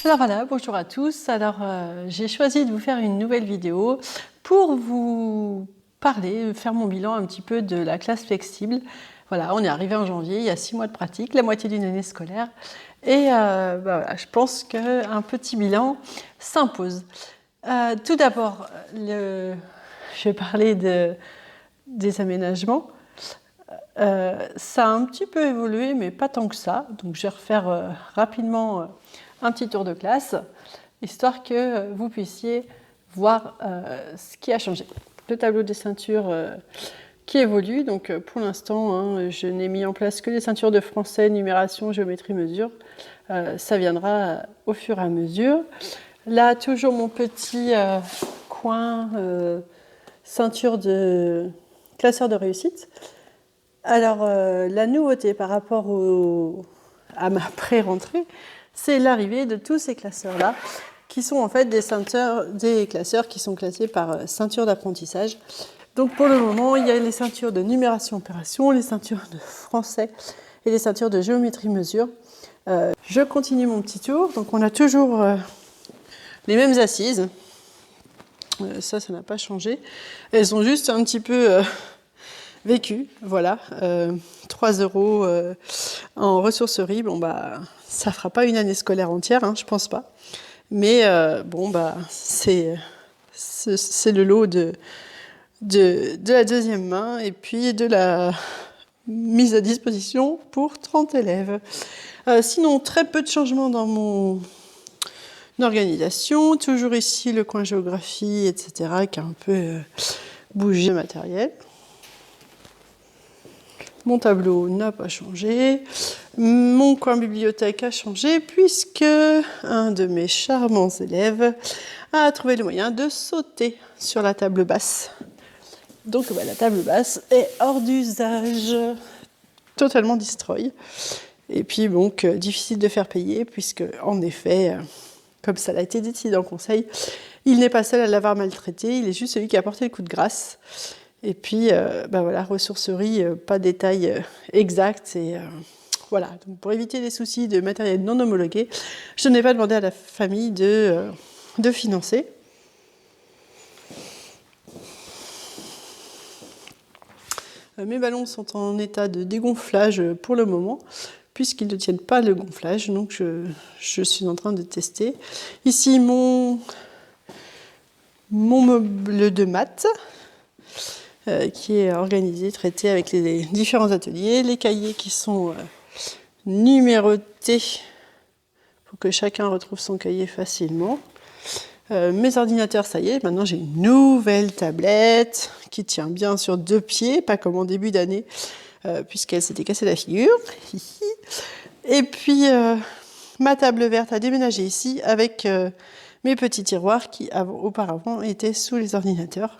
Alors voilà, bonjour à tous. Alors j'ai choisi de vous faire une nouvelle vidéo pour vous parler, faire mon bilan un petit peu de la classe flexible. Voilà, on est arrivé en janvier, il y a 6 mois de pratique, la moitié d'une année scolaire. Et voilà, je pense qu'un petit bilan s'impose. Tout d'abord, je vais parler des aménagements. Ça a un petit peu évolué, mais pas tant que ça. Donc je vais refaire rapidement un petit tour de classe, histoire que vous puissiez voir ce qui a changé. Le tableau des ceintures qui évolue. Donc pour l'instant, je n'ai mis en place que les ceintures de français, numération, géométrie, mesure. Ça viendra au fur et à mesure. Là, toujours mon petit coin ceinture de classeur de réussite. Alors, la nouveauté par rapport à ma pré-rentrée, c'est l'arrivée de tous ces classeurs-là, qui sont en fait des classeurs qui sont classés par ceinture d'apprentissage. Donc pour le moment, il y a les ceintures de numération opération, les ceintures de français et les ceintures de géométrie mesure. Je continue mon petit tour. Donc on a toujours les mêmes assises. Ça n'a pas changé. Elles ont juste un petit peu vécu, voilà. 3 € en ressourcerie, bon bah ça fera pas une année scolaire entière, je pense pas. Mais bon bah c'est le lot de la deuxième main et puis de la mise à disposition pour 30 élèves. Sinon, très peu de changements dans mon organisation. Toujours ici le coin géographie, etc. qui a un peu bougé le matériel. Mon tableau n'a pas changé. Mon coin bibliothèque a changé puisque un de mes charmants élèves a trouvé le moyen de sauter sur la table basse. Donc la table basse est hors d'usage, totalement destroy. Et puis donc difficile de faire payer puisque en effet, comme ça a été décidé en conseil, il n'est pas seul à l'avoir maltraité, il est juste celui qui a porté le coup de grâce. Et puis, voilà, ressourcerie, pas de détails exacts. Et voilà, donc pour éviter les soucis de matériel non homologué, je n'ai pas demandé à la famille de financer. Mes ballons sont en état de dégonflage pour le moment, puisqu'ils ne tiennent pas le gonflage. Donc, je suis en train de tester. Ici, mon meuble de maths. Qui est organisé, traité avec les différents ateliers, les cahiers qui sont numérotés pour que chacun retrouve son cahier facilement. Mes ordinateurs, ça y est, maintenant j'ai une nouvelle tablette qui tient bien sur 2 pieds, pas comme en début d'année, puisqu'elle s'était cassée la figure. Et puis ma table verte a déménagé ici avec mes petits tiroirs qui auparavant étaient sous les ordinateurs.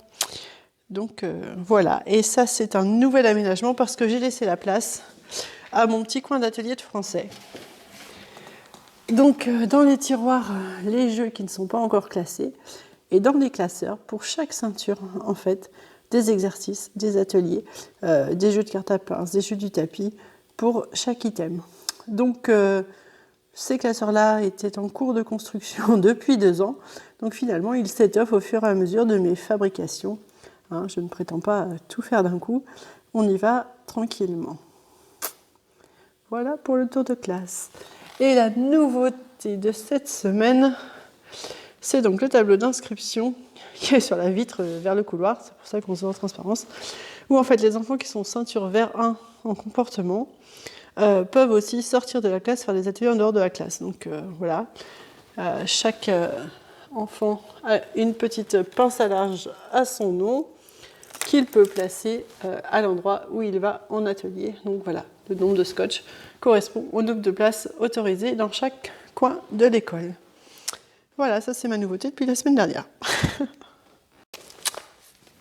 Donc voilà, et ça c'est un nouvel aménagement parce que j'ai laissé la place à mon petit coin d'atelier de français. Donc dans les tiroirs, les jeux qui ne sont pas encore classés, et dans les classeurs, pour chaque ceinture en fait, des exercices, des ateliers, des jeux de cartes à pince, des jeux du tapis, pour chaque item. Donc ces classeurs-là étaient en cours de construction depuis 2 ans, donc finalement ils s'étoffent au fur et à mesure de mes fabrications. Je ne prétends pas tout faire d'un coup, on y va tranquillement. Voilà pour le tour de classe. Et la nouveauté de cette semaine, c'est donc le tableau d'inscription qui est sur la vitre vers le couloir, c'est pour ça qu'on se voit en transparence, où en fait les enfants qui sont ceinture vert 1 en comportement peuvent aussi sortir de la classe, faire des ateliers en dehors de la classe. Donc voilà, chaque enfant a une petite pince à large à son nom, qu'il peut placer à l'endroit où il va en atelier. Donc voilà, le nombre de scotch correspond au nombre de places autorisées dans chaque coin de l'école. Voilà, ça c'est ma nouveauté depuis la semaine dernière.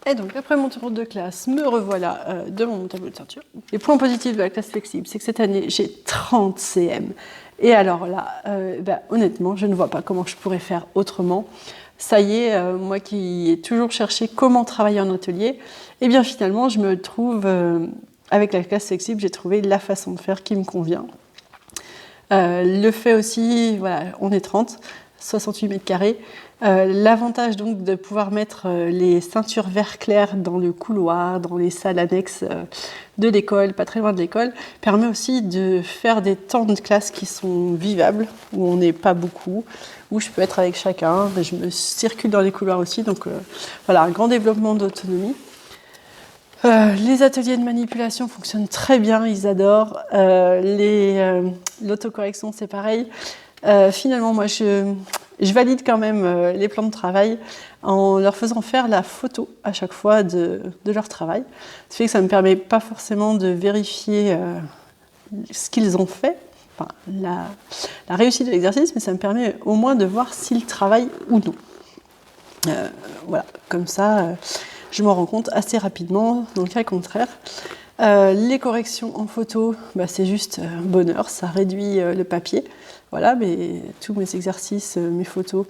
Et donc après mon tour de classe, me revoilà devant mon tableau de ceinture. Les points positifs de la classe flexible, c'est que cette année j'ai 30 CM. Et alors là, honnêtement, je ne vois pas comment je pourrais faire autrement. Ça y est, moi qui ai toujours cherché comment travailler en atelier, et bien finalement je me trouve, avec la classe flexible, j'ai trouvé la façon de faire qui me convient. Le fait aussi, voilà, on est 30, 68 mètres carrés. L'avantage donc de pouvoir mettre les ceintures vert clair dans le couloir, dans les salles annexes de l'école, pas très loin de l'école, permet aussi de faire des temps de classe qui sont vivables, où on n'est pas beaucoup, où je peux être avec chacun, je me circule dans les couloirs aussi, donc voilà, un grand développement d'autonomie. Les ateliers de manipulation fonctionnent très bien, ils adorent. L'autocorrection, c'est pareil. Finalement, moi, je valide quand même les plans de travail en leur faisant faire la photo à chaque fois de leur travail. Ça fait que ça ne me permet pas forcément de vérifier ce qu'ils ont fait, enfin, la réussite de l'exercice, mais ça me permet au moins de voir s'ils travaillent ou non. Voilà, comme ça, je m'en rends compte assez rapidement. Dans le cas contraire, les corrections en photo, c'est juste bonheur, ça réduit le papier. Voilà, mais tous mes exercices, mes photos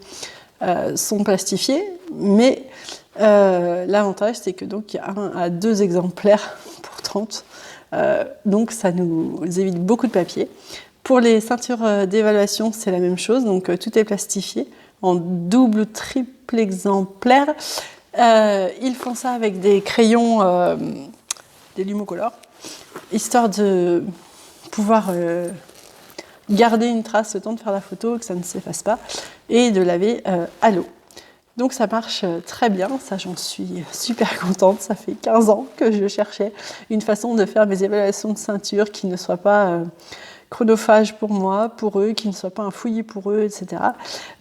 sont plastifiés, mais l'avantage c'est que donc il y a 1 à 2 exemplaires pour 30, donc ça nous évite beaucoup de papier. Pour les ceintures d'évaluation, c'est la même chose, donc tout est plastifié en double ou triple exemplaire. Ils font ça avec des crayons, des Lumocolor, histoire de pouvoir garder une trace le temps de faire la photo, que ça ne s'efface pas, et de laver à l'eau. Donc ça marche très bien, ça j'en suis super contente, ça fait 15 ans que je cherchais une façon de faire mes évaluations de ceinture qui ne soit pas chronophage pour moi, pour eux, qui ne soit pas un fouillis pour eux, etc.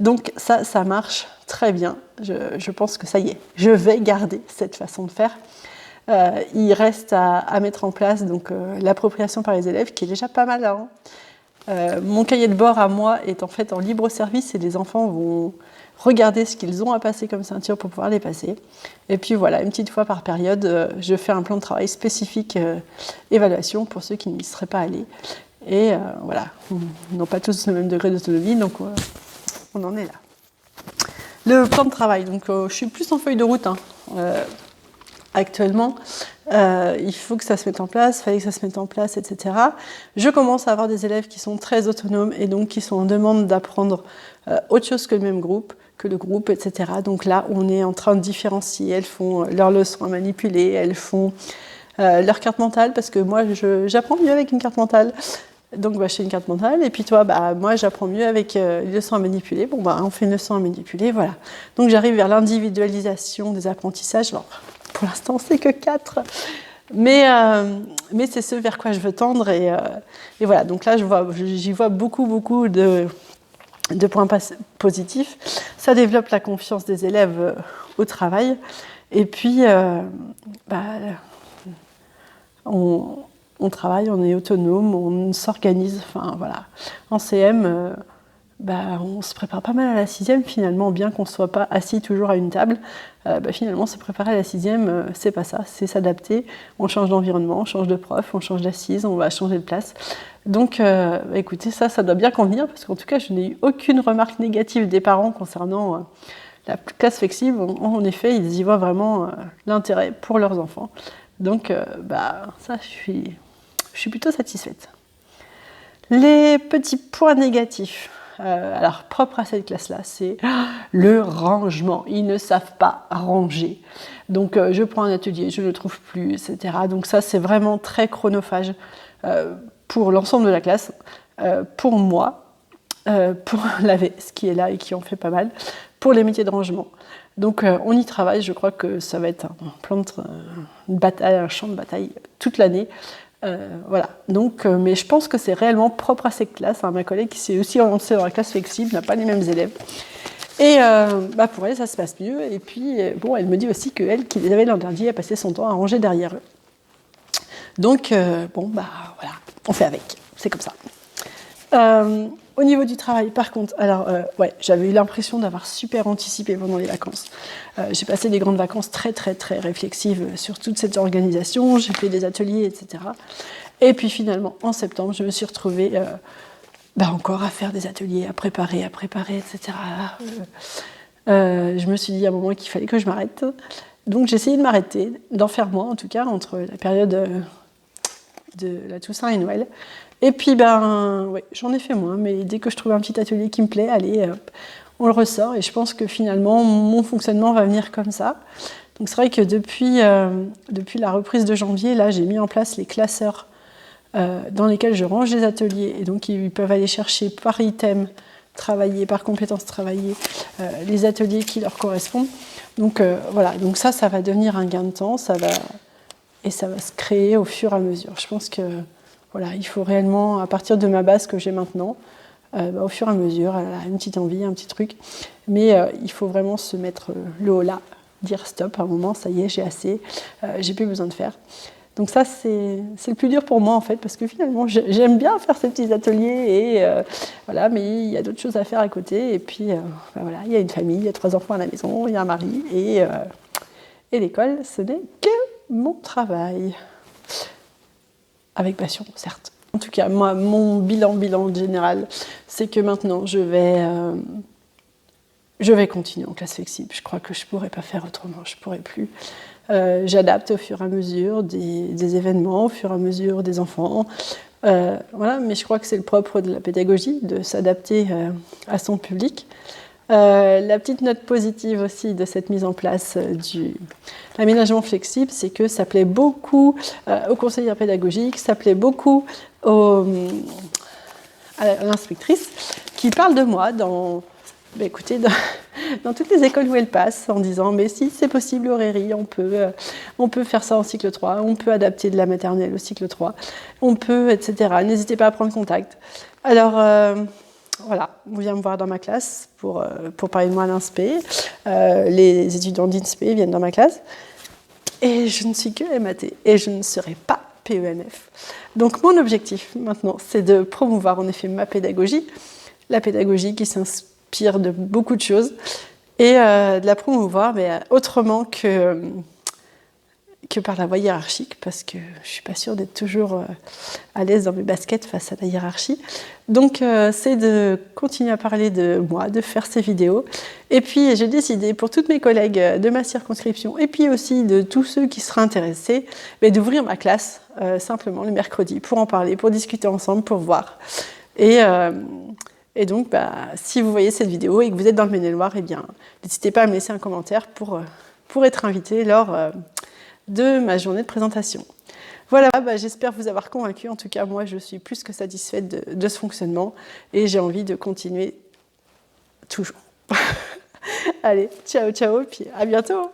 Donc ça marche très bien, je pense que ça y est, je vais garder cette façon de faire. Il reste à mettre en place donc l'appropriation par les élèves, qui est déjà pas mal, hein. Mon cahier de bord à moi est en fait en libre service et les enfants vont regarder ce qu'ils ont à passer comme ceinture pour pouvoir les passer. Et puis voilà, une petite fois par période, je fais un plan de travail spécifique évaluation pour ceux qui n'y seraient pas allés. Et voilà, ils n'ont pas tous le même degré d'autonomie, donc on en est là. Le plan de travail, donc je suis plus en feuille de route, hein. Actuellement, il faut que ça se mette en place, il fallait que ça se mette en place, etc. Je commence à avoir des élèves qui sont très autonomes et donc qui sont en demande d'apprendre autre chose que le même groupe, que le groupe, etc. Donc là, on est en train de différencier, elles font leurs leçons à manipuler, elles font leur carte mentale, parce que moi, j'apprends mieux avec une carte mentale. Donc je fais une carte mentale, et puis toi, moi j'apprends mieux avec une leçon à manipuler. Bon, on fait une leçon à manipuler, voilà. Donc j'arrive vers l'individualisation des apprentissages. Alors, pour l'instant, c'est que 4, mais c'est ce vers quoi je veux tendre, et voilà. Donc là, j'y vois beaucoup de points positifs. Ça développe la confiance des élèves au travail, et puis on travaille, on est autonome, on s'organise, enfin voilà. En CM, on se prépare pas mal à la 6e finalement, bien qu'on ne soit pas assis toujours à une table. Finalement, se préparer à la 6e, c'est pas ça, c'est s'adapter. On change d'environnement, on change de prof, on change d'assise, on va changer de place. Donc écoutez, ça doit bien convenir, parce qu'en tout cas, je n'ai eu aucune remarque négative des parents concernant la classe flexible. En effet, ils y voient vraiment l'intérêt pour leurs enfants. Donc ça, je suis plutôt satisfaite. Les petits points négatifs, alors propres à cette classe-là, c'est le rangement. Ils ne savent pas ranger. Donc je prends un atelier, je ne le trouve plus, etc. Donc ça, c'est vraiment très chronophage pour l'ensemble de la classe, pour moi, pour l'AVS qui est là et qui en fait pas mal, pour les métiers de rangement. Donc on y travaille, je crois que ça va être une bataille, un champ de bataille toute l'année. Voilà. Donc, mais je pense que c'est réellement propre à cette classe, hein. Ma collègue qui s'est aussi lancée dans la classe flexible n'a pas les mêmes élèves. Et pour elle, ça se passe mieux. Et puis, elle me dit aussi qu'elle, qui les avait l'an dernier, a passé son temps à ranger derrière eux. Donc, voilà, on fait avec. C'est comme ça. Au niveau du travail, par contre, alors j'avais eu l'impression d'avoir super anticipé pendant les vacances. J'ai passé des grandes vacances très réflexives sur toute cette organisation, j'ai fait des ateliers, etc. Et puis finalement, en septembre, je me suis retrouvée encore à faire des ateliers, à préparer, etc. Je me suis dit à un moment qu'il fallait que je m'arrête. Donc j'ai essayé de m'arrêter, d'en faire moins en tout cas, entre la période de la Toussaint et Noël. Et puis, ben, ouais, j'en ai fait moins, mais dès que je trouve un petit atelier qui me plaît, allez, on le ressort. Et je pense que finalement, mon fonctionnement va venir comme ça. Donc c'est vrai que depuis la reprise de janvier, là, j'ai mis en place les classeurs dans lesquels je range les ateliers. Et donc, ils peuvent aller chercher par item travaillé, par compétences travaillées, les ateliers qui leur correspondent. Donc voilà, donc ça va devenir un gain de temps, ça va se créer au fur et à mesure. Je pense que voilà, il faut réellement, à partir de ma base que j'ai maintenant, au fur et à mesure, une petite envie, un petit truc, mais il faut vraiment se mettre le haut là, dire stop, à un moment, ça y est, j'ai assez, j'ai plus besoin de faire. Donc ça, c'est le plus dur pour moi, en fait, parce que finalement, j'aime bien faire ces petits ateliers, et voilà, mais il y a d'autres choses à faire à côté, et puis ben voilà, il y a une famille, il y a 3 enfants à la maison, il y a un mari, et l'école, ce n'est que mon travail. Avec passion, certes. En tout cas, moi, mon bilan général, c'est que maintenant, je vais continuer en classe flexible. Je crois que je ne pourrais pas faire autrement, je ne pourrais plus. J'adapte au fur et à mesure des événements, au fur et à mesure des enfants. Voilà, mais je crois que c'est le propre de la pédagogie, de s'adapter à son public. La petite note positive aussi de cette mise en place de l'aménagement flexible, c'est que ça plaît beaucoup aux conseillères pédagogiques, ça plaît beaucoup à l'inspectrice qui parle de moi dans toutes les écoles où elle passe, en disant mais si c'est possible Aurélie, on peut faire ça en cycle 3, on peut adapter de la maternelle au cycle 3, on peut, etc. N'hésitez pas à prendre contact. Alors voilà, on vient me voir dans ma classe pour parler de moi à l'INSPE. Les étudiants d'INSPE viennent dans ma classe. Et je ne suis que MAT et je ne serai pas PENF. Donc mon objectif maintenant, c'est de promouvoir en effet ma pédagogie, la pédagogie qui s'inspire de beaucoup de choses, et de la promouvoir, mais autrement que par la voie hiérarchique, parce que je ne suis pas sûre d'être toujours à l'aise dans mes baskets face à la hiérarchie. Donc c'est de continuer à parler de moi, de faire ces vidéos. Et puis j'ai décidé pour toutes mes collègues de ma circonscription, et puis aussi de tous ceux qui seraient intéressés, d'ouvrir ma classe simplement le mercredi pour en parler, pour discuter ensemble, pour voir. Et donc si vous voyez cette vidéo et que vous êtes dans le Maine-et-Loire, n'hésitez pas à me laisser un commentaire pour être invité lors de ma journée de présentation. Voilà, j'espère vous avoir convaincu. En tout cas, moi, je suis plus que satisfaite de ce fonctionnement et j'ai envie de continuer toujours. Allez, ciao, ciao, puis à bientôt.